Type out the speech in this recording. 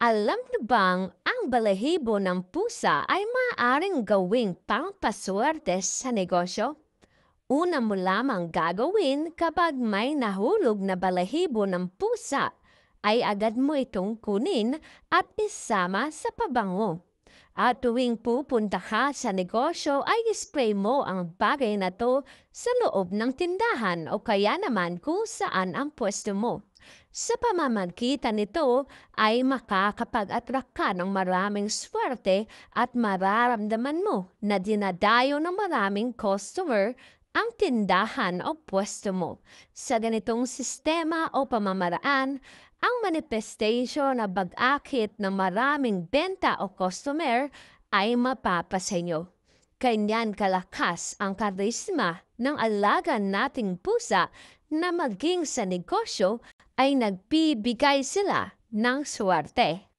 Alam niyo bang ang balahibo ng pusa ay maaaring gawing pangpaswerte sa negosyo? Una mo lamang gagawin kapag may nahulog na balahibo ng pusa, ay agad mo itong kunin at isama sa pabango. At tuwing pupunta ka sa negosyo ay spray mo ang bagay na to sa loob ng tindahan o kaya naman kung saan ang pwesto mo. Sa pamamagitan nito ay makakapag-attract ka ng maraming swerte at mararamdaman mo na dinadayo ng maraming customer ang tindahan o pwesto mo. Sa ganitong sistema o pamamaraan, ang manifestation na bag-akit ng maraming benta o customer ay mapapasenyo. Kanyan kalakas ang karisma ng alaga nating pusa na maging sa negosyo ay nagbibigay sila ng swerte.